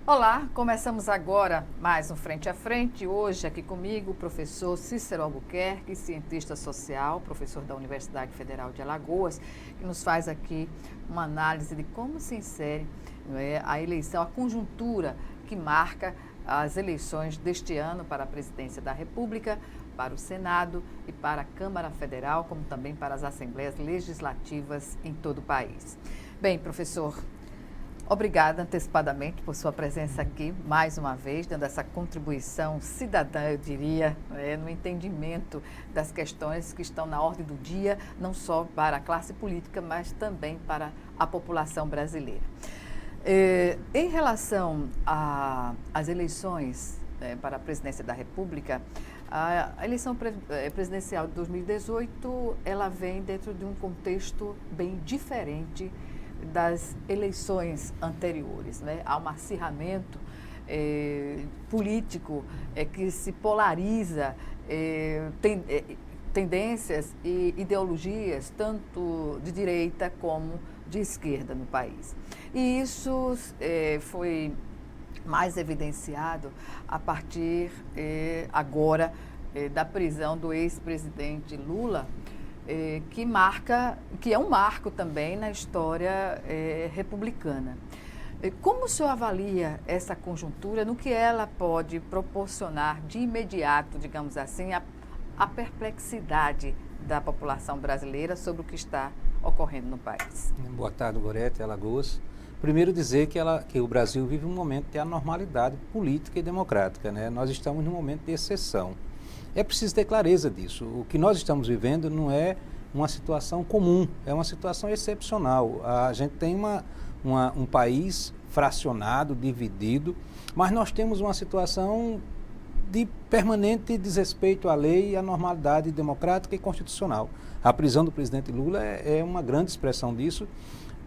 Olá, começamos agora mais um Frente a Frente. Hoje aqui comigo o professor Cícero Albuquerque, cientista social, professor da Universidade Federal de Alagoas, que nos faz aqui uma análise de como se insere a eleição, a conjuntura que marca as eleições deste ano para a presidência da República, para o Senado e para a Câmara Federal, como também para as assembleias legislativas em todo o país. Bem, professor, obrigada antecipadamente por sua presença aqui, mais uma vez, dando essa contribuição cidadã, eu diria, no entendimento das questões que estão na ordem do dia, não só para a classe política, mas também para a população brasileira. Em relação às eleições para a presidência da República, a eleição presidencial de 2018, ela vem dentro de um contexto bem diferente das eleições anteriores, né? Há um acirramento político que se polariza tendências e ideologias, tanto de direita como de esquerda no país. E isso foi mais evidenciado a partir agora da prisão do ex-presidente Lula, que é um marco também na história republicana. Como o senhor avalia essa conjuntura, no que ela pode proporcionar de imediato, digamos assim, a perplexidade da população brasileira sobre o que está ocorrendo no país? Boa tarde, Gorete, Alagoas. Primeiro dizer que o Brasil vive um momento de anormalidade política e democrática, né? Nós estamos num momento de exceção. É preciso ter clareza disso. O que nós estamos vivendo não é uma situação comum, é uma situação excepcional. A gente tem um país fracionado, dividido, mas nós temos uma situação de permanente desrespeito à lei e à normalidade democrática e constitucional. A prisão do presidente Lula é uma grande expressão disso.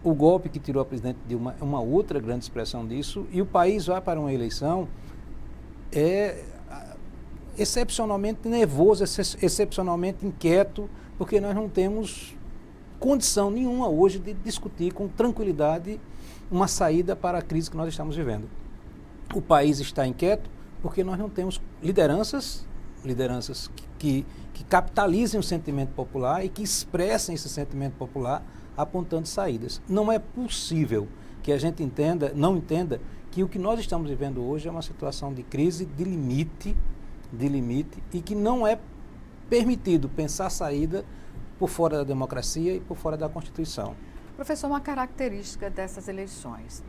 O golpe que tirou a presidente Dilma é uma outra grande expressão disso. E o país vai para uma eleição excepcionalmente nervoso, excepcionalmente inquieto, porque nós não temos condição nenhuma hoje de discutir com tranquilidade uma saída para a crise que nós estamos vivendo. O país está inquieto porque nós não temos lideranças que capitalizem o sentimento popular e que expressem esse sentimento popular apontando saídas. Não é possível que a gente não entenda que o que nós estamos vivendo hoje é uma situação de crise, de limite e que não é permitido pensar saída por fora da democracia e por fora da Constituição. Professor, uma característica dessas eleições,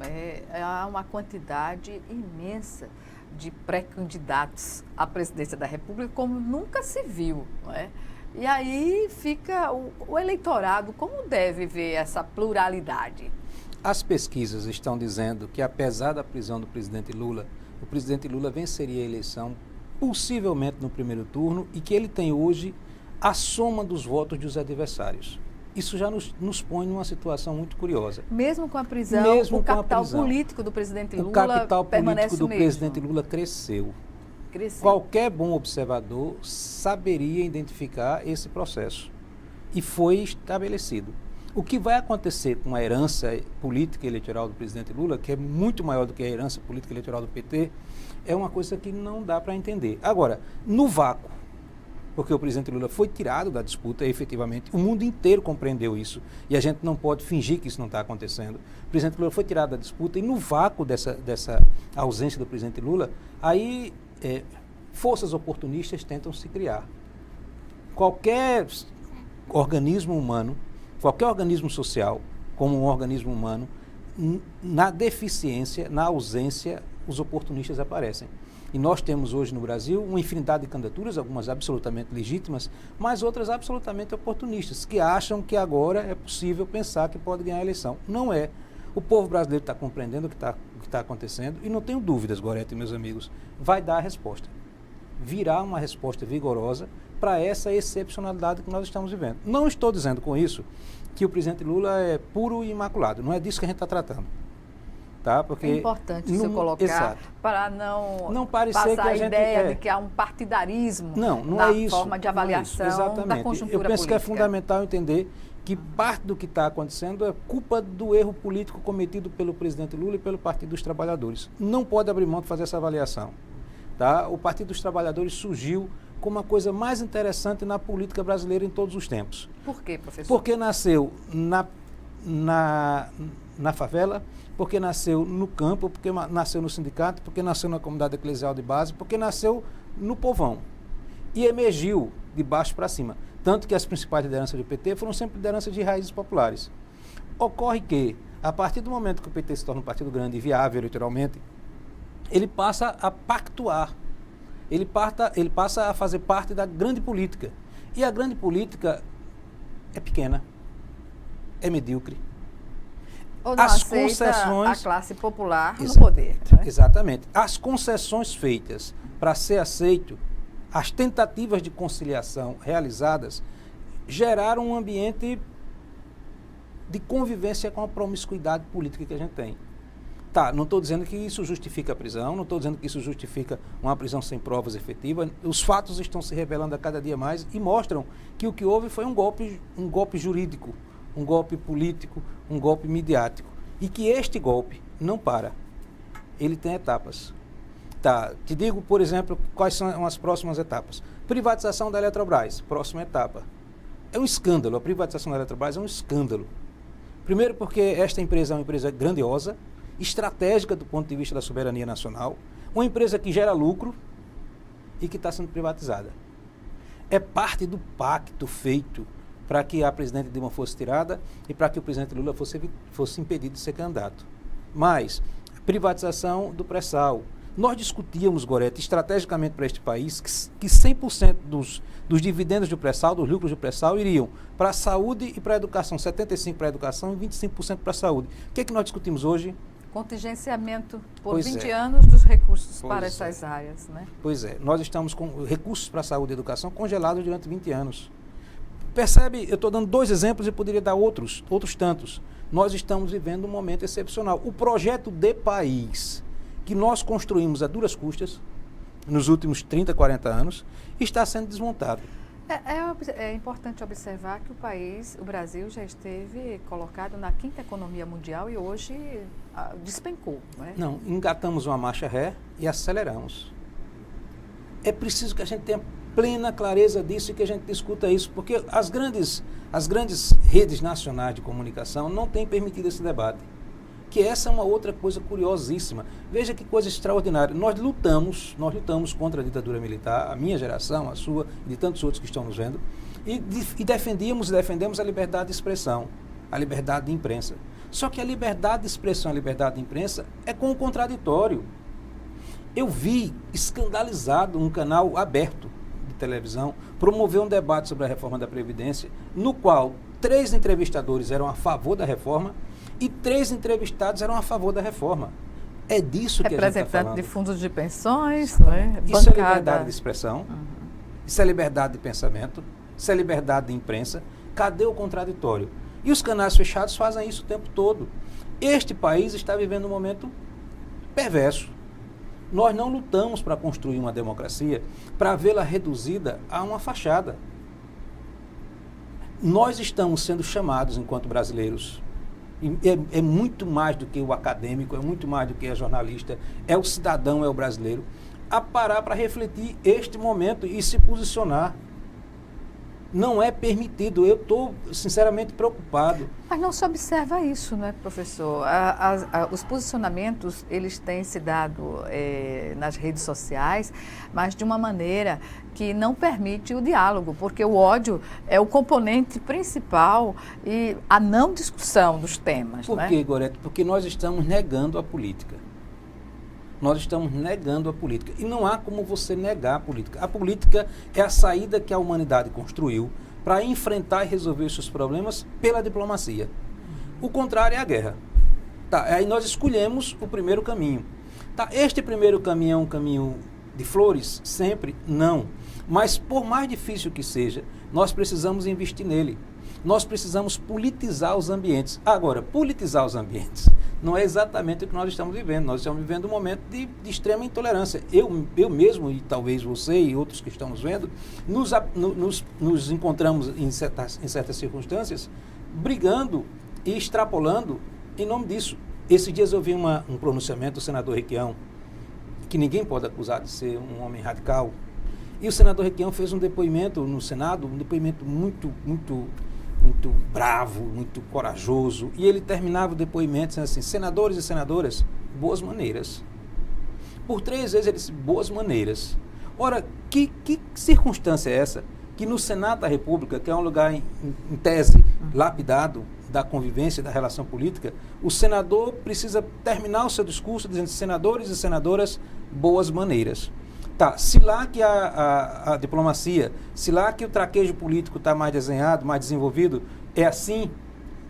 há uma quantidade imensa de pré-candidatos à presidência da República, como nunca se viu, não é? E aí fica o eleitorado, como deve ver essa pluralidade? As pesquisas estão dizendo que, apesar da prisão do presidente Lula, o presidente Lula venceria a eleição possivelmente no primeiro turno e que ele tem hoje a soma dos votos dos adversários. Isso já nos põe numa situação muito curiosa. Mesmo com a prisão, o capital político do presidente Lula permanece o mesmo? O capital político do presidente Lula cresceu. Qualquer bom observador saberia identificar esse processo. E foi estabelecido. O que vai acontecer com a herança política e eleitoral do presidente Lula, que é muito maior do que a herança política e eleitoral do PT, é uma coisa que não dá para entender. Agora, no vácuo, porque o presidente Lula foi tirado da disputa, efetivamente, o mundo inteiro compreendeu isso, e a gente não pode fingir que isso não está acontecendo. O presidente Lula foi tirado da disputa, e no vácuo dessa ausência do presidente Lula, aí forças oportunistas tentam se criar. Qualquer organismo humano, qualquer organismo social, como um organismo humano, na deficiência, na ausência, os oportunistas aparecem. E nós temos hoje no Brasil uma infinidade de candidaturas, algumas absolutamente legítimas, mas outras absolutamente oportunistas, que acham que agora é possível pensar que pode ganhar a eleição. Não é. O povo brasileiro está compreendendo o que está acontecendo e não tenho dúvidas, Gorete e meus amigos, vai dar a resposta. Virá uma resposta vigorosa para essa excepcionalidade que nós estamos vivendo. Não estou dizendo com isso que o presidente Lula é puro e imaculado, não é disso que a gente está tratando. Tá? Porque é importante você colocar para não parecer passar que a ideia de que há um partidarismo na é isso, forma de avaliação da conjuntura política. Eu penso que é fundamental entender que parte do que está acontecendo é culpa do erro político cometido pelo presidente Lula e pelo Partido dos Trabalhadores. Não pode abrir mão de fazer essa avaliação. Tá? O Partido dos Trabalhadores surgiu como a coisa mais interessante na política brasileira em todos os tempos. Por quê, professor? Porque nasceu na favela, porque nasceu no campo, porque nasceu no sindicato, porque nasceu na comunidade eclesial de base, porque nasceu no povão. E emergiu de baixo para cima. Tanto que as principais lideranças do PT foram sempre lideranças de raízes populares. Ocorre que, a partir do momento que o PT se torna um partido grande e viável eleitoralmente, ele passa a pactuar. Ele passa a fazer parte da grande política. E a grande política é pequena, é medíocre. Ou não as aceita concessões, a classe popular no poder. Né? Exatamente. As concessões feitas para ser aceito, as tentativas de conciliação realizadas, geraram um ambiente de convivência com a promiscuidade política que a gente tem. Tá, não estou dizendo que isso justifica a prisão, não estou dizendo que isso justifica uma prisão sem provas efetivas. Os fatos estão se revelando a cada dia mais e mostram que o que houve foi um golpe jurídico, um golpe político, um golpe midiático. E que este golpe não para. Ele tem etapas. Tá, te digo, por exemplo, quais são as próximas etapas. Privatização da Eletrobras, próxima etapa. É um escândalo, a privatização da Eletrobras é um escândalo. Primeiro porque esta empresa é uma empresa grandiosa, estratégica do ponto de vista da soberania nacional, uma empresa que gera lucro e que está sendo privatizada. É parte do pacto feito para que a presidente Dilma fosse tirada e para que o presidente Lula fosse impedido de ser candidato. Mas, privatização do pré-sal. Nós discutíamos, Gorete, estrategicamente para este país, que 100% dos dividendos do pré-sal, dos lucros do pré-sal, iriam para a saúde e para a educação. 75% para a educação e 25% para a saúde. O que é que nós discutimos hoje? Contingenciamento por 20 anos dos recursos para essas áreas. Né? Pois é, nós estamos com recursos para a saúde e educação congelados durante 20 anos. Percebe, eu estou dando 2 exemplos e poderia dar outros tantos. Nós estamos vivendo um momento excepcional. O projeto de país que nós construímos a duras custas, nos últimos 30, 40 anos, está sendo desmontado. É importante observar que o Brasil já esteve colocado na 5ª economia mundial e hoje despencou. Não é? Não, engatamos uma marcha ré e aceleramos. É preciso que a gente tenha plena clareza disso e que a gente discuta isso, porque as grandes redes nacionais de comunicação não têm permitido esse debate. Que essa é uma outra coisa curiosíssima. Veja que coisa extraordinária. Nós lutamos contra a ditadura militar, a minha geração, a sua e de tantos outros que estão nos vendo, e defendemos a liberdade de expressão, a liberdade de imprensa. Só que a liberdade de expressão, a liberdade de imprensa é com o contraditório. Eu vi, escandalizado, um canal aberto de televisão promover um debate sobre a reforma da Previdência, no qual 3 entrevistadores eram a favor da reforma e 3 entrevistados eram a favor da reforma. É disso que a gente está falando. Representante de fundos de pensões, não é? Isso é liberdade de expressão, isso é liberdade de pensamento, isso é liberdade de imprensa. Cadê o contraditório? E os canais fechados fazem isso o tempo todo. Este país está vivendo um momento perverso. Nós não lutamos para construir uma democracia, para vê-la reduzida a uma fachada. Nós estamos sendo chamados, enquanto brasileiros, é muito mais do que o acadêmico, é muito mais do que a jornalista, é o cidadão, é o brasileiro, a parar para refletir este momento e se posicionar. Não é permitido, eu estou sinceramente preocupado. Mas não se observa isso, né, professor? Os posicionamentos, eles têm se dado nas redes sociais, mas de uma maneira que não permite o diálogo, porque o ódio é o componente principal e a não discussão dos temas. Por quê, Gorete? Porque nós estamos negando a política. Nós estamos negando a política. E não há como você negar a política. A política é a saída que a humanidade construiu para enfrentar e resolver os seus problemas pela diplomacia. O contrário é a guerra. Tá, aí nós escolhemos o primeiro caminho. Tá, este primeiro caminho é um caminho de flores? Sempre? Não. Mas por mais difícil que seja, nós precisamos investir nele. Nós precisamos politizar os ambientes. Agora, politizar os ambientes não é exatamente o que nós estamos vivendo. Nós estamos vivendo um momento de extrema intolerância. Eu mesmo, e talvez você e outros que estamos vendo, nos encontramos em certas circunstâncias brigando e extrapolando em nome disso. Esses dias eu vi um pronunciamento do senador Requião, que ninguém pode acusar de ser um homem radical, e o senador Requião fez um depoimento no Senado, um depoimento muito bravo, muito corajoso, e ele terminava o depoimento dizendo assim: senadores e senadoras, boas maneiras. Por 3 vezes ele disse boas maneiras. Ora, que circunstância é essa? Que no Senado da República, que é um lugar em tese lapidado da convivência, da relação política, o senador precisa terminar o seu discurso dizendo: senadores e senadoras, boas maneiras. Tá, se lá que a diplomacia, se lá que o traquejo político está mais desenhado, mais desenvolvido, é assim,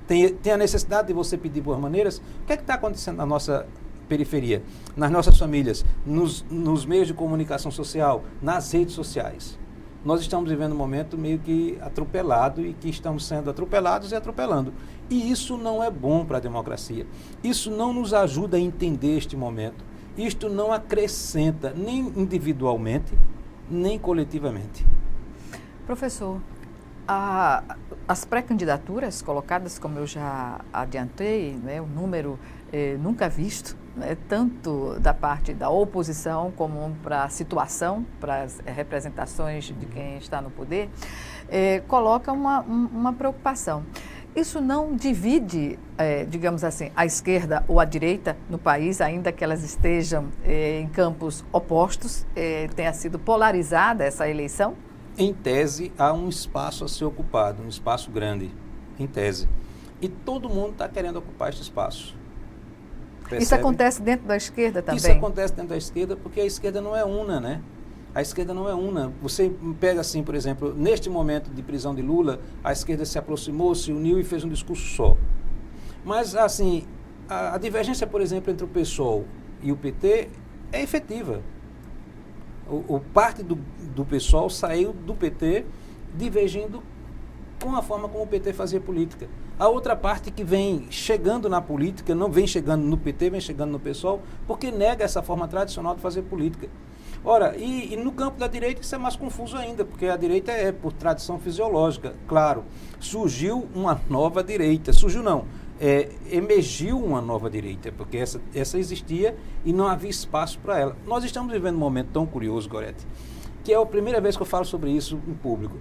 tem a necessidade de você pedir boas maneiras, o que é que está acontecendo na nossa periferia, nas nossas famílias, nos meios de comunicação social, nas redes sociais? Nós estamos vivendo um momento meio que atropelado e que estamos sendo atropelados e atropelando. E isso não é bom para a democracia. Isso não nos ajuda a entender este momento. Isto não acrescenta nem individualmente, nem coletivamente. Professor, as pré-candidaturas colocadas, como eu já adiantei, né, o número nunca visto, né, tanto da parte da oposição como para a situação, para as representações de quem está no poder, coloca uma preocupação. Isso não divide, digamos assim, a esquerda ou a direita no país, ainda que elas estejam em campos opostos, tenha sido polarizada essa eleição? Em tese, há um espaço a ser ocupado, um espaço grande, em tese. E todo mundo está querendo ocupar esse espaço. Percebe? Isso acontece dentro da esquerda também? Isso acontece dentro da esquerda porque a esquerda não é una, né? A esquerda não é una. Você pega assim, por exemplo, neste momento de prisão de Lula, a esquerda se aproximou, se uniu e fez um discurso só. Mas, assim, a divergência, por exemplo, entre o PSOL e o PT é efetiva. O parte do PSOL saiu do PT divergindo com a forma como o PT fazia política. A outra parte que vem chegando na política, não vem chegando no PT, vem chegando no PSOL, porque nega essa forma tradicional de fazer política. Ora, e no campo da direita isso é mais confuso ainda, porque a direita é por tradição fisiológica, claro. Surgiu uma nova direita, emergiu uma nova direita, porque essa existia e não havia espaço para ela. Nós estamos vivendo um momento tão curioso, Gorete, que é a primeira vez que eu falo sobre isso em público.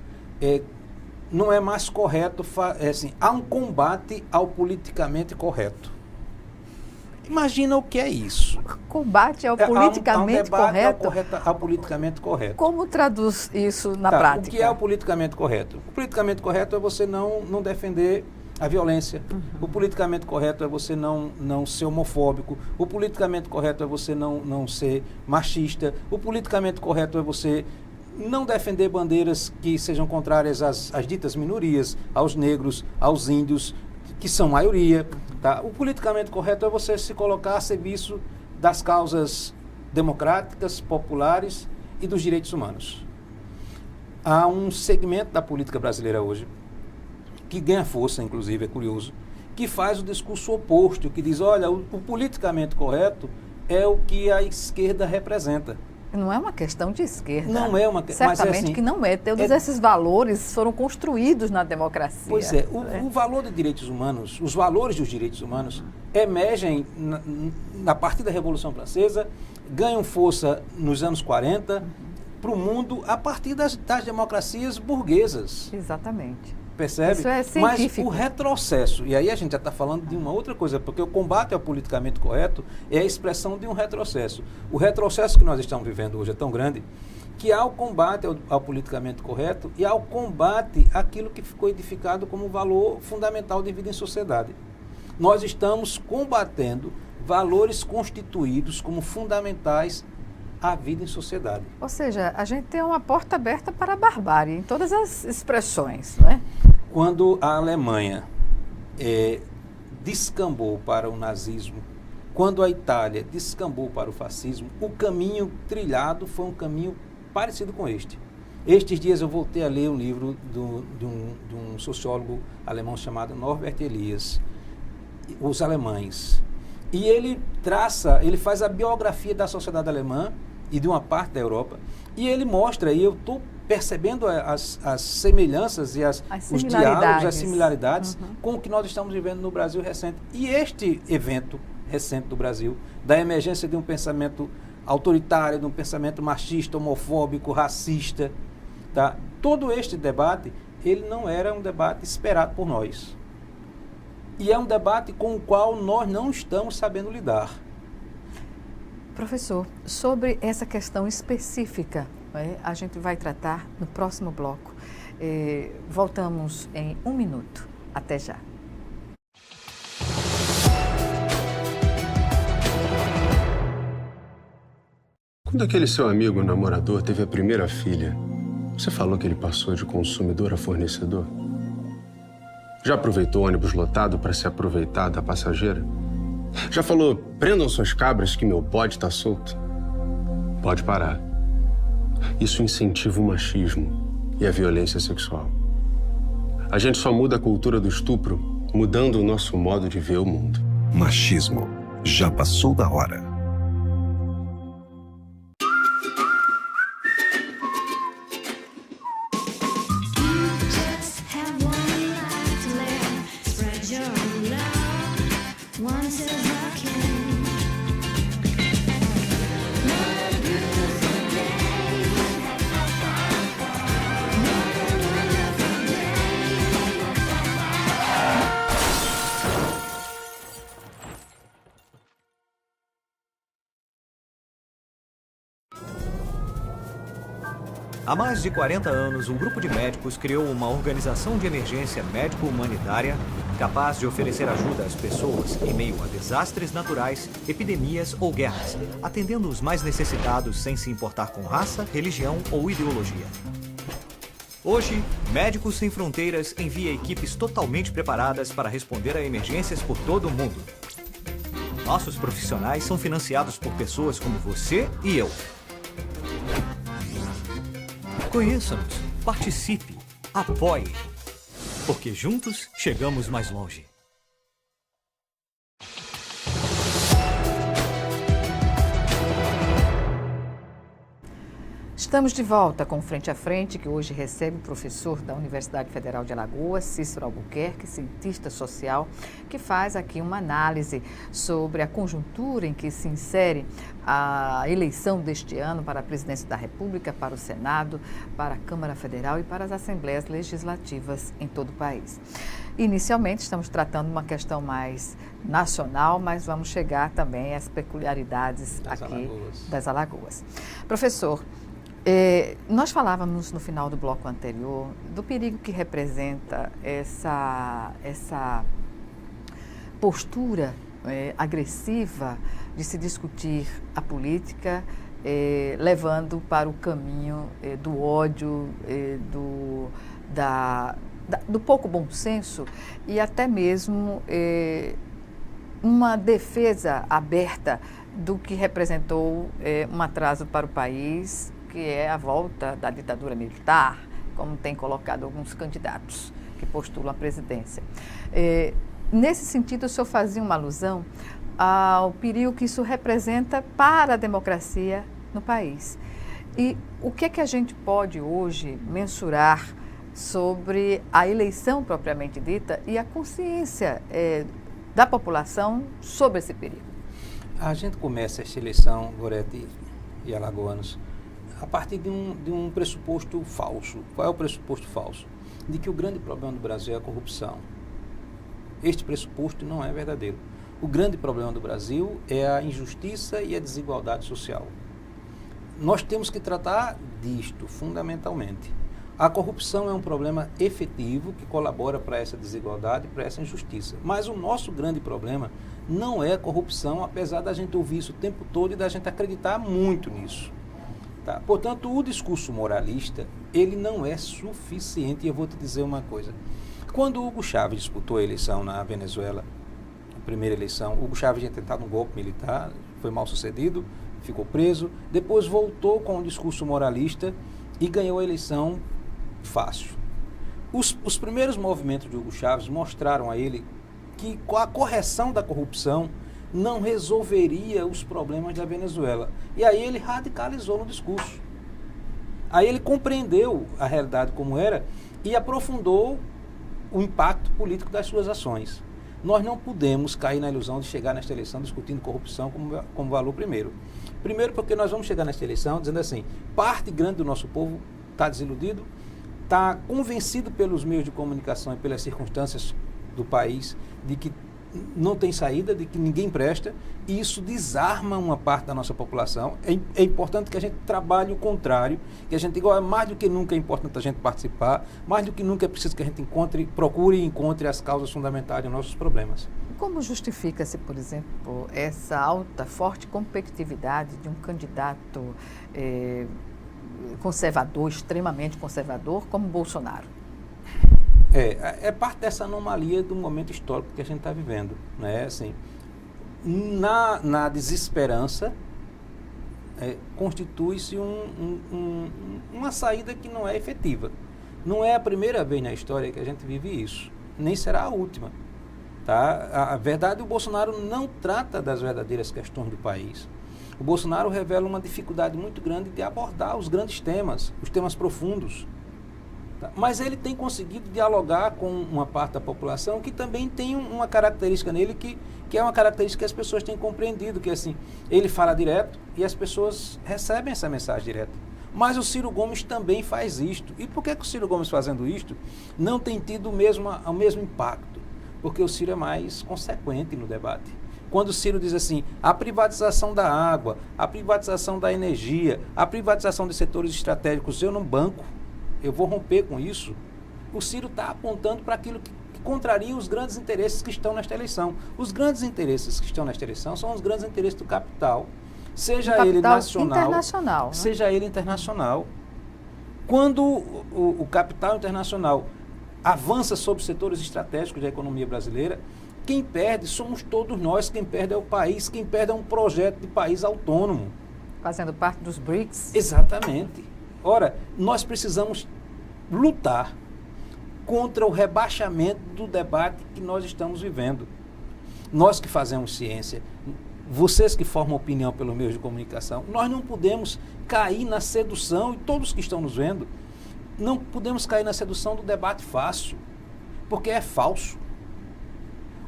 Não é mais correto, assim, há um combate ao politicamente correto. Imagina o que é isso. Combate ao politicamente correto? Ao politicamente correto. Como traduz isso na prática? O que é o politicamente correto? O politicamente correto é você não defender a violência. Uhum. O politicamente correto é você não ser homofóbico. O politicamente correto é você não ser machista. O politicamente correto é você não defender bandeiras que sejam contrárias às ditas minorias, aos negros, aos índios, que são maioria. Tá? O politicamente correto é você se colocar a serviço das causas democráticas, populares e dos direitos humanos. Há um segmento da política brasileira hoje, que ganha força, inclusive, é curioso, que faz o discurso oposto, que diz: olha, o politicamente correto é o que a esquerda representa. Não é uma questão de esquerda. Não é uma questão. Certamente mas assim, que não é. Todos esses valores foram construídos na democracia. Pois é. O valor de direitos humanos, os valores dos direitos humanos emergem na partir da Revolução Francesa, ganham força nos anos 40 para o mundo a partir das democracias burguesas. Exatamente. Percebe? Isso é científico. Mas o retrocesso, e aí a gente já está falando de uma outra coisa, porque o combate ao politicamente correto é a expressão de um retrocesso. O retrocesso que nós estamos vivendo hoje é tão grande que há o combate ao politicamente correto e há o combate àquilo que ficou edificado como valor fundamental de vida em sociedade. Nós estamos combatendo valores constituídos como fundamentais à vida em sociedade. Ou seja, a gente tem uma porta aberta para a barbárie, em todas as expressões, não é? Quando a Alemanha descambou para o nazismo, quando a Itália descambou para o fascismo, o caminho trilhado foi um caminho parecido com este. Estes dias eu voltei a ler um livro de um sociólogo alemão chamado Norbert Elias, Os Alemães. E ele faz a biografia da sociedade alemã e de uma parte da Europa, e ele mostra, e eu estou percebendo as semelhanças e os diálogos, as similaridades com o que nós estamos vivendo no Brasil recente. E este evento recente do Brasil, da emergência de um pensamento autoritário, de um pensamento machista, homofóbico, racista, tá? Todo este debate, ele não era um debate esperado por nós. E é um debate com o qual nós não estamos sabendo lidar. Professor, sobre essa questão específica, a gente vai tratar no próximo bloco. Voltamos em 1 minuto. Até já. Quando aquele seu amigo namorador teve a primeira filha, você falou que ele passou de consumidor a fornecedor? Já aproveitou o ônibus lotado para se aproveitar da passageira? Já falou, prendam suas cabras que meu bode está solto? Pode parar. Isso incentiva o machismo e a violência sexual. A gente só muda a cultura do estupro mudando o nosso modo de ver o mundo. Machismo. Já passou da hora. Há mais de 40 anos, um grupo de médicos criou uma organização de emergência médico-humanitária capaz de oferecer ajuda às pessoas em meio a desastres naturais, epidemias ou guerras, atendendo os mais necessitados sem se importar com raça, religião ou ideologia. Hoje, Médicos Sem Fronteiras envia equipes totalmente preparadas para responder a emergências por todo o mundo. Nossos profissionais são financiados por pessoas como você e eu. Conheça-nos, participe, apoie, porque juntos chegamos mais longe. Estamos de volta com Frente a Frente, que hoje recebe o professor da Universidade Federal de Alagoas, Cícero Albuquerque, cientista social, que faz aqui uma análise sobre a conjuntura em que se insere a eleição deste ano para a presidência da República, para o Senado, para a Câmara Federal e para as Assembleias Legislativas em todo o país. Inicialmente, estamos tratando uma questão mais nacional, mas vamos chegar também às peculiaridades das Alagoas. Professor, nós falávamos no final do bloco anterior do perigo que representa essa postura agressiva de se discutir a política, levando para o caminho do ódio, do pouco bom senso e até mesmo uma defesa aberta do que representou um atraso para o país, que é a volta da ditadura militar, como tem colocado alguns candidatos que postulam a presidência. Nesse sentido, o senhor fazia uma alusão ao perigo que isso representa para a democracia no país. E o que é que a gente pode hoje mensurar sobre a eleição propriamente dita e a consciência da população sobre esse perigo? A gente começa esta eleição, Gorete e alagoanos, a partir de um pressuposto falso. Qual é o pressuposto falso? De que o grande problema do Brasil é a corrupção. Este pressuposto não é verdadeiro. O grande problema do Brasil é a injustiça e a desigualdade social. Nós temos que tratar disto fundamentalmente. A corrupção é um problema efetivo que colabora para essa desigualdade, para essa injustiça. Mas o nosso grande problema não é a corrupção, apesar da gente ouvir isso o tempo todo e da gente acreditar muito nisso. Tá? Portanto, o discurso moralista, ele não é suficiente, e eu vou te dizer uma coisa. Quando Hugo Chávez disputou a eleição na Venezuela, a primeira eleição, Hugo Chávez tinha tentado um golpe militar, foi mal sucedido, ficou preso, depois voltou com um discurso moralista e ganhou a eleição fácil. Os primeiros movimentos de Hugo Chávez mostraram a ele que a correção da corrupção não resolveria os problemas da Venezuela. E aí ele radicalizou no discurso. Aí ele compreendeu a realidade como era e aprofundou o impacto político das suas ações. Nós não podemos cair na ilusão de chegar nesta eleição discutindo corrupção como valor primeiro. Primeiro porque nós vamos chegar nesta eleição dizendo assim, parte grande do nosso povo está desiludido, está convencido pelos meios de comunicação e pelas circunstâncias do país de que não tem saída, de que ninguém presta, e isso desarma uma parte da nossa população. É importante que a gente trabalhe o contrário, que a gente diga, mais do que nunca é importante a gente participar, mais do que nunca é preciso que a gente procure e encontre as causas fundamentais dos nossos problemas. Como justifica-se, por exemplo, essa alta, forte competitividade de um candidato conservador, extremamente conservador, como Bolsonaro? É parte dessa anomalia do momento histórico que a gente está vivendo, né? Assim, na desesperança, constitui-se uma saída que não é efetiva. Não é a primeira vez na história que a gente vive isso, nem será a última. Tá? A verdade, o Bolsonaro não trata das verdadeiras questões do país. O Bolsonaro revela uma dificuldade muito grande de abordar os grandes temas, os temas profundos. Mas ele tem conseguido dialogar com uma parte da população que também tem uma característica nele que é uma característica que as pessoas têm compreendido, que assim, ele fala direto e as pessoas recebem essa mensagem direta. Mas o Ciro Gomes também faz isto. E por que o Ciro Gomes fazendo isto não tem tido o mesmo impacto? Porque o Ciro é mais consequente no debate. Quando o Ciro diz assim, a privatização da água, a privatização da energia, a privatização de setores estratégicos, eu não banco. Eu vou romper com isso. O Ciro está apontando para aquilo que contraria os grandes interesses que estão nesta eleição. Os grandes interesses que estão nesta eleição são os grandes interesses do capital, seja ele nacional, internacional, né? Seja ele internacional. Quando o capital internacional avança sobre setores estratégicos da economia brasileira, quem perde somos todos nós, quem perde é o país, quem perde é um projeto de país autônomo. Fazendo parte dos BRICS. Exatamente. Ora, nós precisamos lutar contra o rebaixamento do debate que nós estamos vivendo. Nós que fazemos ciência, vocês que formam opinião pelos meios de comunicação, nós não podemos cair na sedução, e todos que estão nos vendo, não podemos cair na sedução do debate fácil, porque é falso.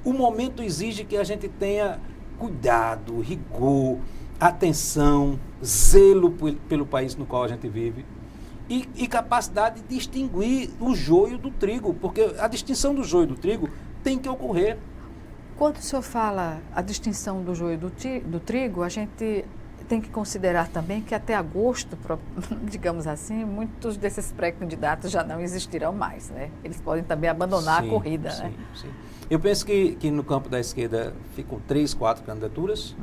O momento exige que a gente tenha cuidado, rigor, atenção, zelo pelo país no qual a gente vive e capacidade de distinguir o joio do trigo, porque a distinção do joio do trigo tem que ocorrer. Quando o senhor fala a distinção do joio do trigo, a gente tem que considerar também que até agosto, digamos assim, muitos desses pré-candidatos já não existirão mais, né? Eles podem também abandonar a corrida, sim, né? Sim. Eu penso que no campo da esquerda ficam 3, 4 candidaturas.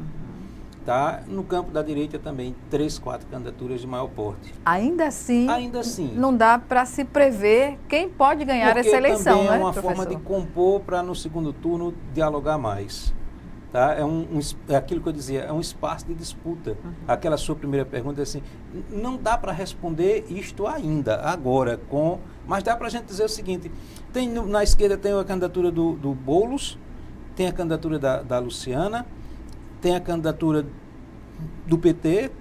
Tá? No campo da direita também 3, 4 candidaturas de maior porte. Ainda assim, não dá para se prever quem pode ganhar essa eleição, também né, é uma professor? forma de compor para no segundo turno dialogar mais. Tá? É aquilo que eu dizia, é um espaço de disputa. Aquela sua primeira pergunta é assim, não dá para responder isto ainda, agora, mas dá para a gente dizer o seguinte, na esquerda tem a candidatura do Boulos, tem a candidatura da Luciana, tem a candidatura do PT,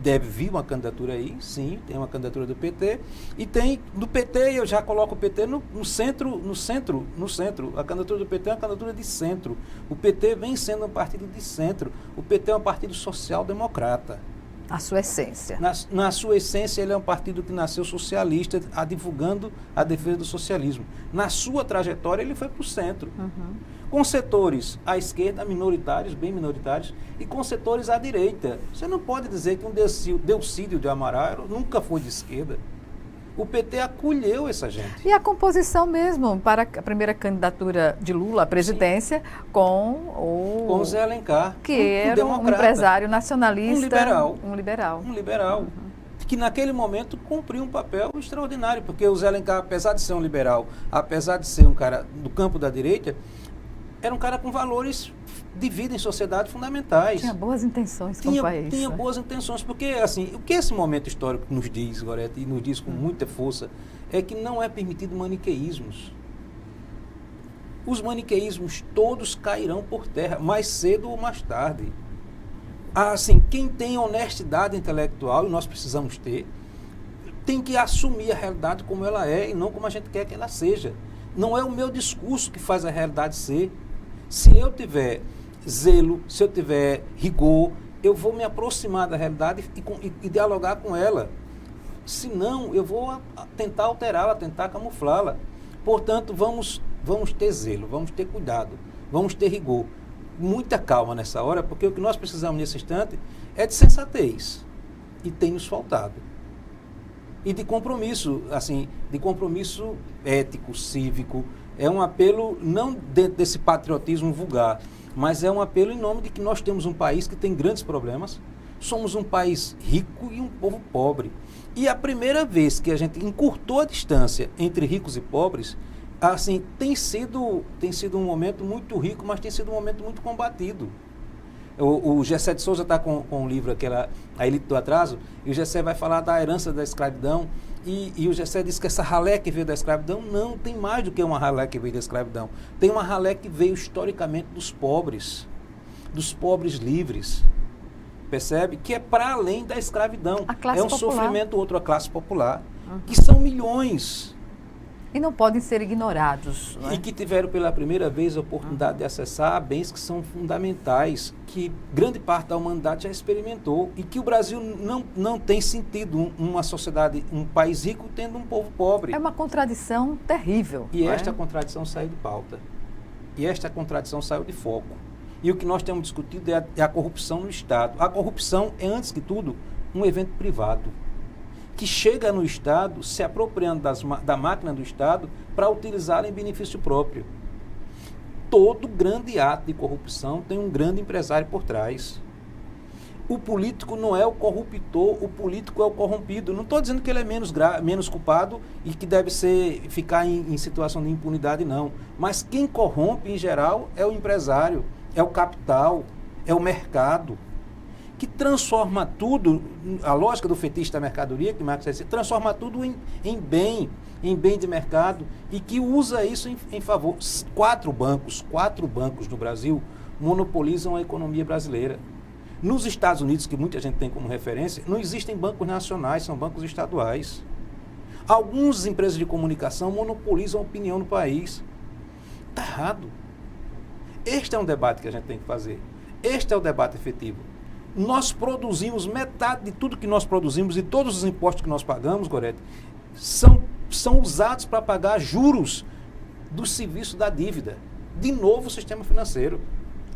deve vir uma candidatura aí, sim, tem uma candidatura do PT, e tem do PT, eu já coloco o PT no centro, a candidatura do PT é uma candidatura de centro, o PT vem sendo um partido de centro, o PT é um partido social-democrata. A sua essência. Na sua essência, ele é um partido que nasceu socialista, divulgando a defesa do socialismo. Na sua trajetória, ele foi para o centro. Com setores à esquerda, minoritários, bem minoritários, e com setores à direita. Você não pode dizer que um Delcídio de Amaral nunca foi de esquerda. O PT acolheu essa gente. E a composição mesmo para a primeira candidatura de Lula à presidência com o Zé Alencar, que era um empresário nacionalista. Um liberal. Que naquele momento cumpriu um papel extraordinário, porque o Zé Alencar, apesar de ser um liberal, apesar de ser um cara do campo da direita, era um cara com valores de vida em sociedade fundamentais. Tinha boas intenções com o país. Tinha boas intenções, porque assim, o que esse momento histórico nos diz, Gorete, e nos diz com muita força, é que não é permitido maniqueísmos. os maniqueísmos todos cairão por terra, mais cedo ou mais tarde. Assim, quem tem honestidade intelectual, e nós precisamos ter, tem que assumir a realidade como ela é e não como a gente quer que ela seja. Não é o meu discurso que faz a realidade ser. Se eu tiver zelo, se eu tiver rigor, eu vou me aproximar da realidade e dialogar com ela. Senão, eu vou tentar alterá-la, tentar camuflá-la. Portanto, vamos ter zelo, vamos ter cuidado, vamos ter rigor. Muita calma nessa hora, porque o que nós precisamos nesse instante é de sensatez. E tem nos faltado. E de compromisso, assim, de compromisso ético, cívico. É um apelo, não dentro desse patriotismo vulgar, mas é um apelo em nome de que nós temos um país que tem grandes problemas. Somos um país rico e um povo pobre. E a primeira vez que a gente encurtou a distância entre ricos e pobres, assim, tem sido um momento muito rico, mas tem sido um momento muito combatido. O Gessé de Souza está com um livro, A Elite do Atraso, e o Gessé vai falar da herança da escravidão, e o Gessé diz que essa ralé que veio da escravidão, não, tem mais do que uma ralé que veio da escravidão. Tem uma ralé que veio historicamente dos pobres livres. Percebe? Que é para além da escravidão. É um sofrimento outro, a classe popular, que são milhões. E não podem ser ignorados. Não é? E que tiveram pela primeira vez a oportunidade de acessar bens que são fundamentais, que grande parte da humanidade já experimentou, e que o Brasil não tem sentido uma sociedade, um país rico tendo um povo pobre. É uma contradição terrível. E esta contradição saiu de pauta. E esta contradição saiu de foco. E o que nós temos discutido é a corrupção no Estado. A corrupção é, antes que tudo, um evento privado, que chega no Estado se apropriando da máquina do Estado para utilizá-la em benefício próprio. Todo grande ato de corrupção tem um grande empresário por trás. O político não é o corruptor, o político é o corrompido. Não estou dizendo que ele é menos culpado e que deve ficar em situação de impunidade, não. Mas quem corrompe, em geral, é o empresário, é o capital, é o mercado, que transforma tudo, a lógica do fetiche da mercadoria, que Marx disse, transforma tudo em bem de mercado, e que usa isso em favor. Quatro bancos no Brasil monopolizam a economia brasileira. Nos Estados Unidos, que muita gente tem como referência, não existem bancos nacionais, são bancos estaduais. Algumas empresas de comunicação monopolizam a opinião no país. Está errado. Este é um debate que a gente tem que fazer. Este é o debate efetivo. Nós produzimos metade de tudo que nós produzimos, e todos os impostos que nós pagamos, Gorete, são usados para pagar juros do serviço da dívida. De novo, o sistema financeiro.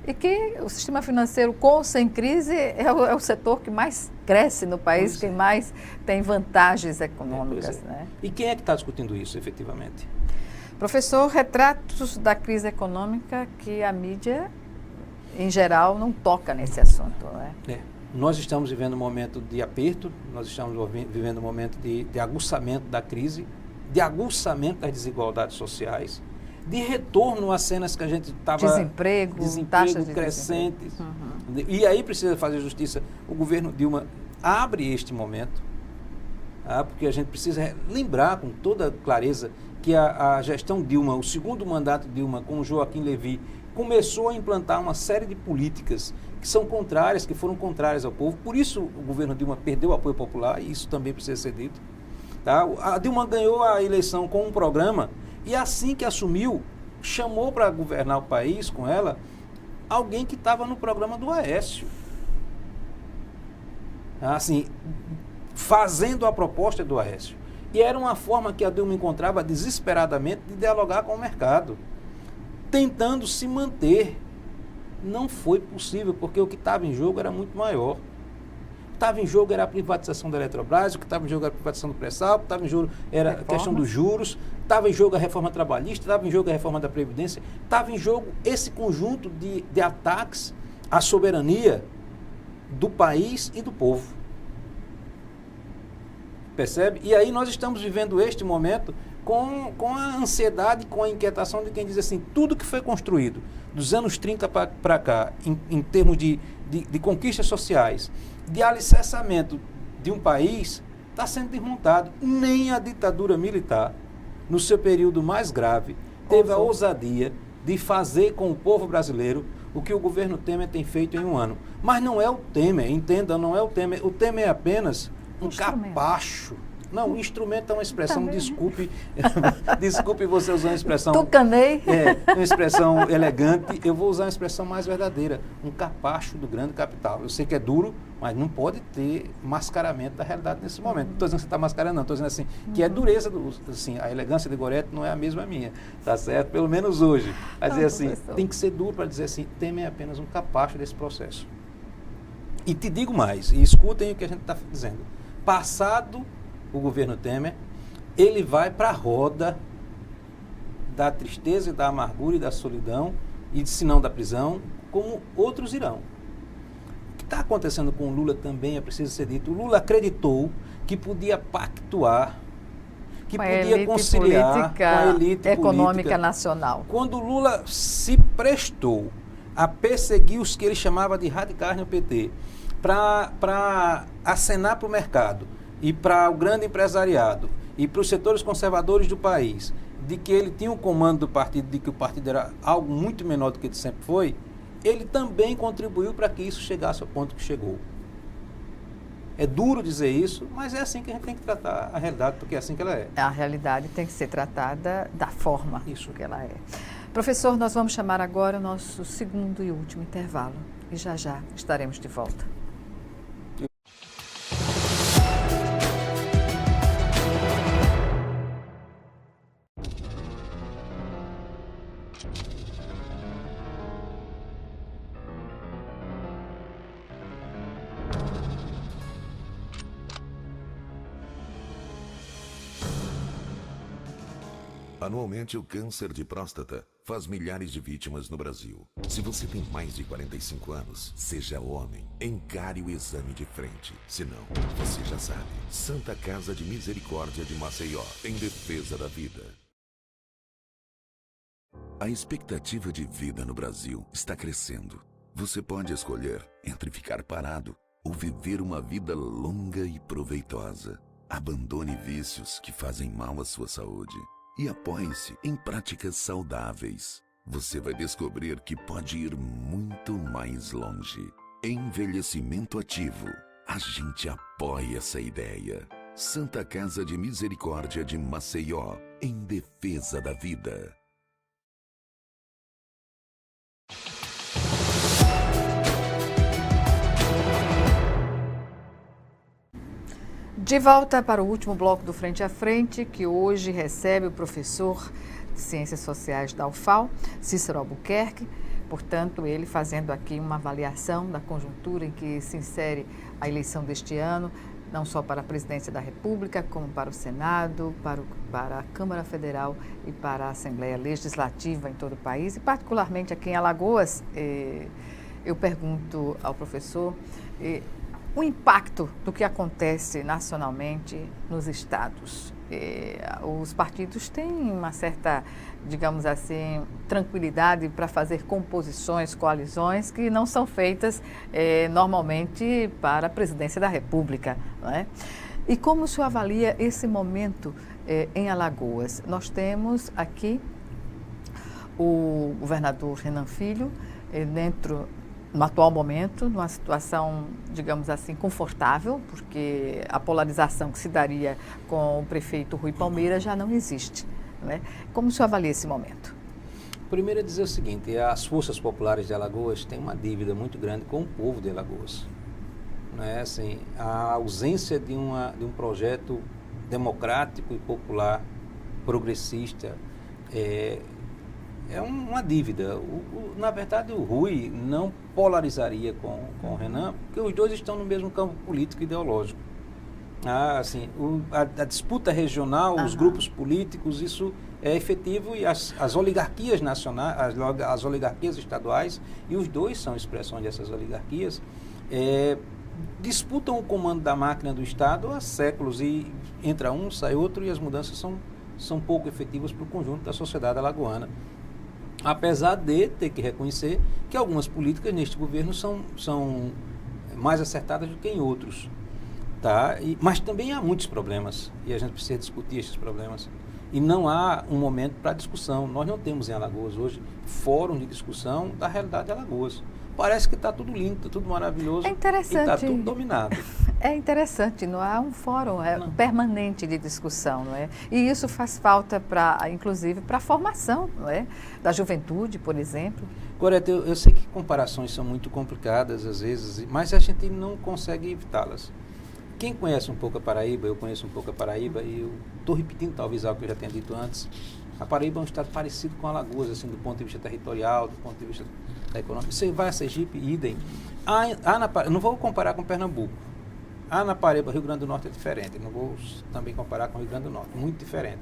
E que o sistema financeiro, com ou sem crise, é o setor que mais cresce no país, que mais tem vantagens econômicas. Né? E quem é que está discutindo isso, efetivamente? Professor, retratos da crise econômica que a mídia, em geral, não toca nesse assunto. Né? Nós estamos vivendo um momento de aperto, nós estamos vivendo um momento de aguçamento da crise, de aguçamento das desigualdades sociais, de retorno às cenas que a gente estava... Desemprego taxas de crescentes. E aí precisa fazer justiça. O governo Dilma abre este momento, porque a gente precisa lembrar com toda clareza que a gestão Dilma, o segundo mandato Dilma, com o Joaquim Levy, começou a implantar uma série de políticas que são contrárias, que foram contrárias ao povo. Por isso o governo Dilma perdeu o apoio popular, e isso também precisa ser dito. Tá? A Dilma ganhou a eleição com um programa, e assim que assumiu, chamou para governar o país com ela alguém que estava no programa do Aécio. Assim, fazendo a proposta do Aécio. E era uma forma que a Dilma encontrava desesperadamente de dialogar com o mercado, tentando se manter. Não foi possível, porque o que estava em jogo era muito maior. O que estava em jogo era a privatização da Eletrobras, o que estava em jogo era a privatização do pré-sal, o que estava em jogo era a questão dos juros, estava em jogo a reforma trabalhista, estava em jogo a reforma da Previdência, estava em jogo esse conjunto de ataques à soberania do país e do povo. Percebe? E aí nós estamos vivendo este momento com a ansiedade, com a inquietação de quem diz assim, tudo que foi construído dos anos 30 para cá, em termos de conquistas sociais, de alicerçamento de um país, está sendo desmontado. Nem a ditadura militar, no seu período mais grave, teve a ousadia de fazer com o povo brasileiro o que o governo Temer tem feito em um ano. Mas não é o Temer, entenda, não é o Temer. O Temer é apenas um capacho. Não, instrumento é uma expressão, desculpe, desculpe você usar uma expressão... Tucanei. Uma expressão elegante, eu vou usar uma expressão mais verdadeira. Um capacho do grande capital. Eu sei que é duro, mas não pode ter mascaramento da realidade nesse momento. Não estou dizendo que você está mascarando, não. Estou dizendo assim, que é dureza, assim, a elegância de Goretti não é a mesma minha, tá certo? Pelo menos hoje. Mas dizer assim, professor, tem que ser duro para dizer assim, Temer é apenas um capacho desse processo. E te digo mais, e escutem o que a gente está dizendo. Passado o governo Temer, ele vai para a roda da tristeza e da amargura e da solidão, e se não da prisão, como outros irão. O que está acontecendo com o Lula também é preciso ser dito. O Lula acreditou que podia pactuar, que podia conciliar com a elite econômica política nacional. Quando o Lula se prestou a perseguir os que ele chamava de radicais no PT, para acenar para o mercado, e para o grande empresariado, e para os setores conservadores do país, de que ele tinha o comando do partido, de que o partido era algo muito menor do que ele sempre foi, ele também contribuiu para que isso chegasse ao ponto que chegou. É duro dizer isso, mas é assim que a gente tem que tratar a realidade, porque é assim que ela é. A realidade tem que ser tratada da forma que ela é. Professor, nós vamos chamar agora o nosso segundo e último intervalo, e já estaremos de volta. Anualmente, o câncer de próstata faz milhares de vítimas no Brasil. Se você tem mais de 45 anos, seja homem, encare o exame de frente. Se não, você já sabe. Santa Casa de Misericórdia de Maceió, em defesa da vida. A expectativa de vida no Brasil está crescendo. Você pode escolher entre ficar parado ou viver uma vida longa e proveitosa. Abandone vícios que fazem mal à sua saúde e apoie-se em práticas saudáveis. Você vai descobrir que pode ir muito mais longe. Envelhecimento ativo. A gente apoia essa ideia. Santa Casa de Misericórdia de Maceió, em defesa da vida. De volta para o último bloco do Frente a Frente, que hoje recebe o professor de Ciências Sociais da UFAL, Cícero Albuquerque. Portanto, ele fazendo aqui uma avaliação da conjuntura em que se insere a eleição deste ano, não só para a Presidência da República, como para o Senado, para a Câmara Federal e para a Assembleia Legislativa em todo o país. E particularmente aqui em Alagoas, eu pergunto ao professor o impacto do que acontece nacionalmente nos estados. Os partidos têm uma certa, digamos assim, tranquilidade para fazer composições, coalizões que não são feitas normalmente para a Presidência da República, não é? E como o senhor avalia esse momento em Alagoas? Nós temos aqui o governador Renan Filho no atual momento, numa situação, digamos assim, confortável, porque a polarização que se daria com o prefeito Rui Palmeira já não existe, né? Como o senhor avalia esse momento? Primeiro é dizer o seguinte, as forças populares de Alagoas têm uma dívida muito grande com o povo de Alagoas. Né? Assim, a ausência de um projeto democrático e popular, progressista, é uma dívida. Na verdade, o Rui não polarizaria com o Renan, porque os dois estão no mesmo campo político e ideológico. Assim, a disputa regional, os grupos políticos, isso é efetivo, e as oligarquias nacionais, as oligarquias estaduais, e os dois são expressões dessas oligarquias, disputam o comando da máquina do Estado há séculos, e entra um, sai outro, e as mudanças são pouco efetivas para o conjunto da sociedade alagoana. Apesar de ter que reconhecer que algumas políticas neste governo são mais acertadas do que em outros. Tá? Mas também há muitos problemas, e a gente precisa discutir esses problemas. E não há um momento para discussão. Nós não temos em Alagoas hoje fórum de discussão da realidade de Alagoas. Parece que está tudo lindo, está tudo maravilhoso. É interessante. E está tudo dominado. É interessante, não há um fórum permanente de discussão, não é? E isso faz falta, inclusive, para a formação, não é? Da juventude, por exemplo. Gorete, eu sei que comparações são muito complicadas às vezes, mas a gente não consegue evitá-las. Quem conhece um pouco a Paraíba, eu conheço um pouco a Paraíba, e eu estou repetindo talvez algo que eu já tenha dito antes. A Paraíba é um estado parecido com Alagoas, assim, do ponto de vista territorial, do ponto de vista da economia. Você vai a Sergipe, idem. Não vou comparar com Pernambuco. Na Paraíba, Rio Grande do Norte é diferente. Não vou também comparar com o Rio Grande do Norte, muito diferente.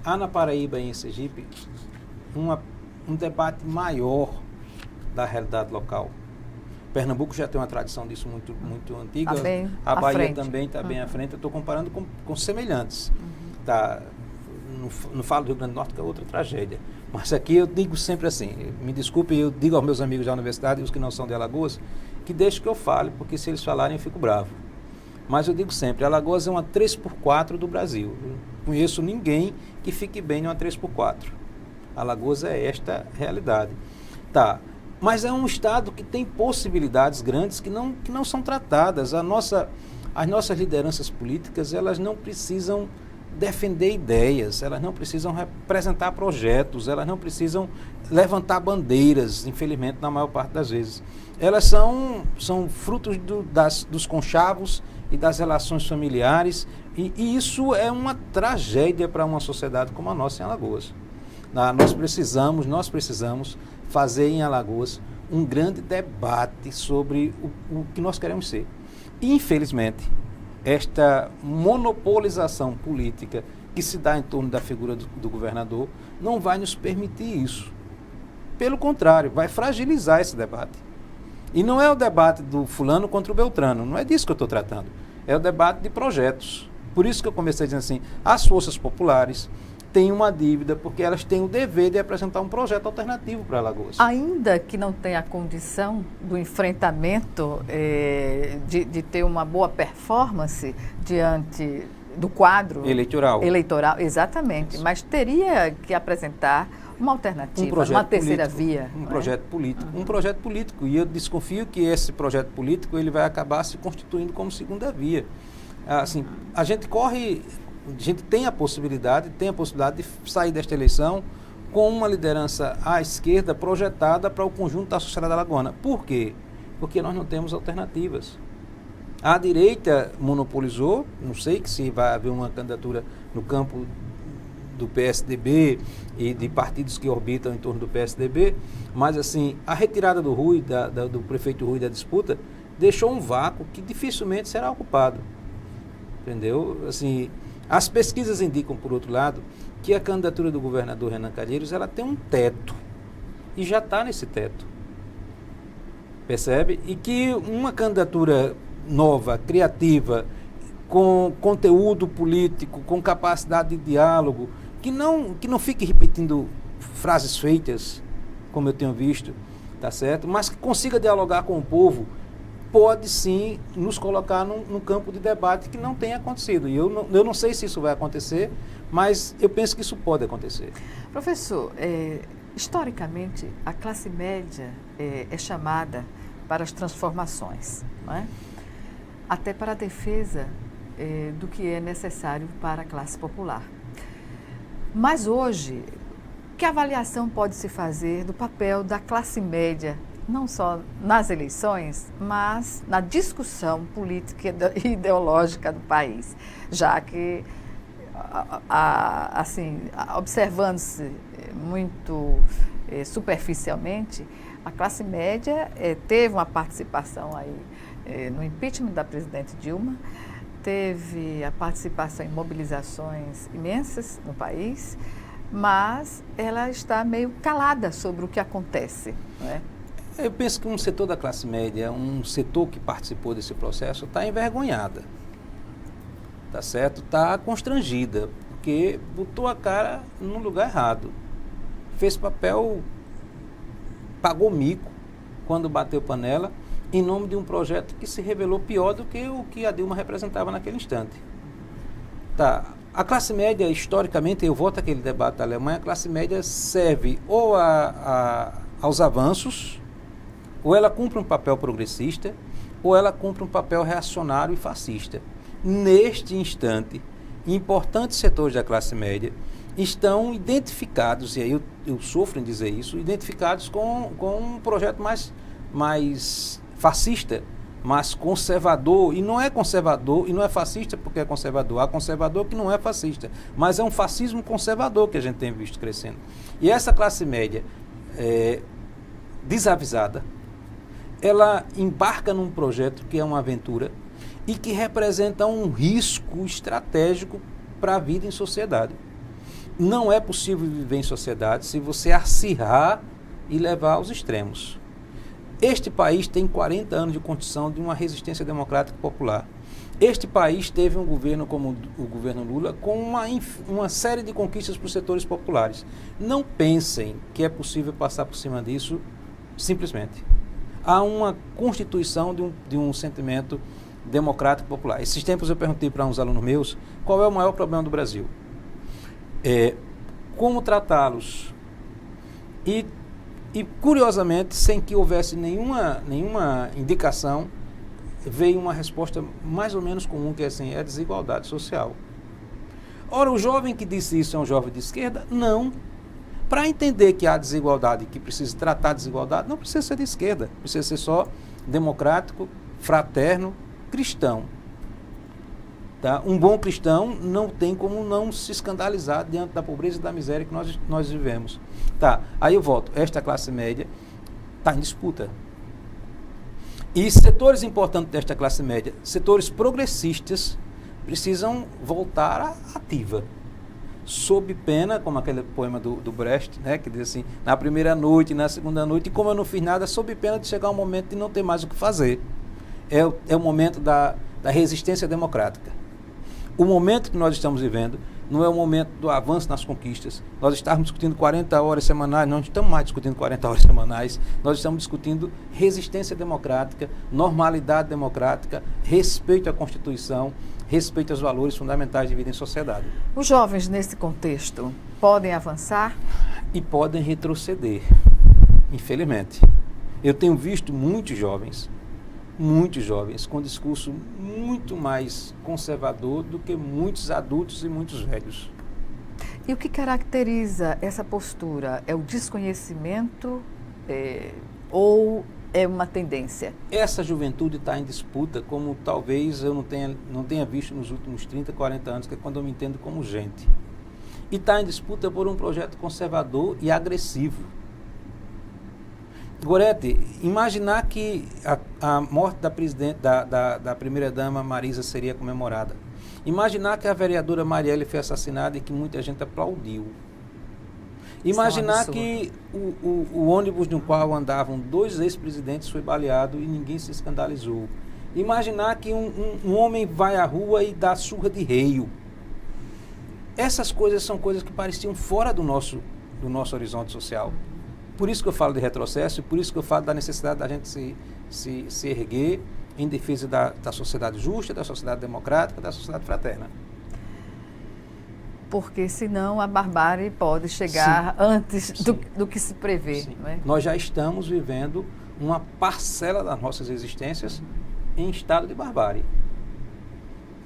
Na Paraíba e em Sergipe um debate maior da realidade local. Pernambuco já tem uma tradição disso muito antiga. Tá bem a Bahia frente. também está bem à frente. Eu estou comparando com semelhantes. Tá? Não falo do Rio Grande do Norte, que é outra tragédia. Mas aqui eu digo sempre assim, me desculpe, eu digo aos meus amigos da universidade, e os que não são de Alagoas, que deixe que eu fale, porque se eles falarem eu fico bravo. Mas eu digo sempre, Alagoas é uma 3x4 do Brasil. Eu não conheço ninguém que fique bem em uma 3x4. Alagoas é esta realidade. Tá. Mas é um estado que tem possibilidades grandes que não são tratadas. As nossas lideranças políticas, elas não precisam defender ideias, elas não precisam representar projetos, elas não precisam levantar bandeiras, infelizmente, na maior parte das vezes. Elas são frutos dos conchavos e das relações familiares, e isso é uma tragédia para uma sociedade como a nossa em Alagoas. Nós precisamos fazer em Alagoas um grande debate sobre o que nós queremos ser. E, infelizmente, esta monopolização política que se dá em torno da figura do governador não vai nos permitir isso. Pelo contrário, vai fragilizar esse debate. E não é o debate do fulano contra o Beltrano, não é disso que eu estou tratando. É o debate de projetos. Por isso que eu comecei dizendo assim, as forças populares têm uma dívida, porque elas têm o dever de apresentar um projeto alternativo para Alagoas. Ainda que não tenha a condição do enfrentamento, de ter uma boa performance diante do quadro eleitoral, exatamente, isso. Mas teria que apresentar uma alternativa, uma terceira via. Um projeto político, e eu desconfio que esse projeto político ele vai acabar se constituindo como segunda via. Assim, a gente tem a possibilidade de sair desta eleição com uma liderança à esquerda projetada para o conjunto da sociedade alagoana. Por quê? Porque nós não temos alternativas. A direita monopolizou, não sei se vai haver uma candidatura no campo do PSDB e de partidos que orbitam em torno do PSDB, mas assim, a retirada do Rui, do prefeito Rui da disputa, deixou um vácuo que dificilmente será ocupado. Entendeu? Assim, as pesquisas indicam, por outro lado, que a candidatura do governador Renan Calheiros, ela tem um teto, e já está nesse teto. Percebe? E que uma candidatura nova, criativa, com conteúdo político, com capacidade de diálogo, que não fique repetindo frases feitas, como eu tenho visto, tá certo? Mas que consiga dialogar com o povo, pode sim nos colocar num campo de debate que não tem acontecido. E eu não sei se isso vai acontecer, mas eu penso que isso pode acontecer. Professor, historicamente, a classe média é chamada para as transformações, não é? Até para a defesa do que é necessário para a classe popular. Mas hoje, que avaliação pode se fazer do papel da classe média, não só nas eleições, mas na discussão política e ideológica do país, já que, assim, observando-se muito superficialmente, a classe média teve uma participação aí no impeachment da presidente Dilma, teve a participação em mobilizações imensas no país, mas ela está meio calada sobre o que acontece, não é? Eu penso que um setor da classe média, um setor que participou desse processo, está envergonhada, tá certo? Está constrangida, porque botou a cara no lugar errado, fez papel, pagou mico quando bateu panela, em nome de um projeto que se revelou pior do que o que a Dilma representava naquele instante. Tá. A classe média, historicamente, eu volto àquele debate da Alemanha, a classe média serve ou aos avanços, ou ela cumpre um papel progressista, ou ela cumpre um papel reacionário e fascista. Neste instante, importantes setores da classe média estão identificados, e aí eu sofro em dizer isso, identificados com um projeto mais fascista, mais conservador, e não é conservador, e não é fascista porque é conservador, há conservador que não é fascista, mas é um fascismo conservador que a gente tem visto crescendo. E essa classe média desavisada, ela embarca num projeto que é uma aventura e que representa um risco estratégico para a vida em sociedade. Não é possível viver em sociedade se você acirrar e levar aos extremos. Este país tem 40 anos de construção de uma resistência democrática popular. Este país teve um governo como o governo Lula com uma série de conquistas para os setores populares. Não pensem que é possível passar por cima disso simplesmente. Há uma constituição de um sentimento democrático popular. Esses tempos eu perguntei para uns alunos meus qual é o maior problema do Brasil. Como tratá-los. E curiosamente, sem que houvesse nenhuma indicação, veio uma resposta mais ou menos comum, que é assim, é a desigualdade social. Ora, o jovem que disse isso é um jovem de esquerda? Não. Para entender que há desigualdade e que precisa tratar a desigualdade, não precisa ser de esquerda, precisa ser só democrático, fraterno, cristão. Tá? Um bom cristão não tem como não se escandalizar diante da pobreza e da miséria que nós vivemos. Tá, aí eu volto. Esta classe média está em disputa. E setores importantes desta classe média, setores progressistas, precisam voltar à ativa. Sob pena, como aquele poema do Brecht, né, que diz assim, na primeira noite, na segunda noite, e como eu não fiz nada, sob pena de chegar um momento de não ter mais o que fazer. É o momento da resistência democrática. O momento que nós estamos vivendo não é o momento do avanço nas conquistas. Nós estávamos discutindo 40 horas semanais, não estamos mais discutindo 40 horas semanais, nós estamos discutindo resistência democrática, normalidade democrática, respeito à Constituição, respeito aos valores fundamentais de vida em sociedade. Os jovens, nesse contexto, podem avançar? E podem retroceder, infelizmente. Eu tenho visto muitos jovens com discurso muito mais conservador do que muitos adultos e muitos velhos. E o que caracteriza essa postura? É o desconhecimento ou é uma tendência? Essa juventude está em disputa como talvez eu não tenha visto nos últimos 30, 40 anos, que é quando eu me entendo como gente. E está em disputa por um projeto conservador e agressivo. Gorete, imaginar que a morte da primeira-dama Marisa seria comemorada. Imaginar que a vereadora Marielle foi assassinada e que muita gente aplaudiu. Imaginar que o ônibus no qual andavam 2 ex-presidentes foi baleado e ninguém se escandalizou. Imaginar que um homem vai à rua e dá surra de reio. Essas coisas são coisas que pareciam fora do nosso horizonte social. Por isso que eu falo de retrocesso e por isso que eu falo da necessidade da gente se erguer em defesa da sociedade justa, da sociedade democrática, da sociedade fraterna. Porque senão a barbárie pode chegar antes do que se prevê. Não é? Nós já estamos vivendo uma parcela das nossas existências em estado de barbárie.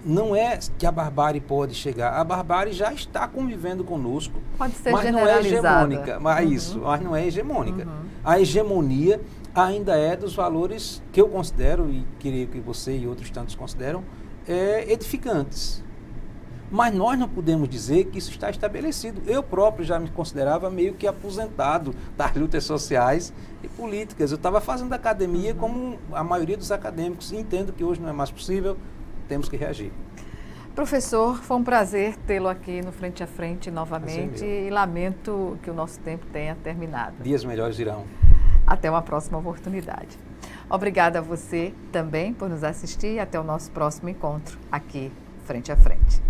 Não é que a barbárie pode chegar, a barbárie já está convivendo conosco, pode ser mas não é hegemônica. Mas não é hegemônica. A hegemonia ainda é dos valores que eu considero, e creio que você e outros tantos consideram, edificantes. Mas nós não podemos dizer que isso está estabelecido. Eu próprio já me considerava meio que aposentado das lutas sociais e políticas. Eu estava fazendo academia como a maioria dos acadêmicos e entendo que hoje não é mais possível. Temos que reagir. Professor, foi um prazer tê-lo aqui no Frente a Frente novamente e lamento que o nosso tempo tenha terminado. Dias melhores irão. Até uma próxima oportunidade. Obrigada a você também por nos assistir e até o nosso próximo encontro aqui, Frente a Frente.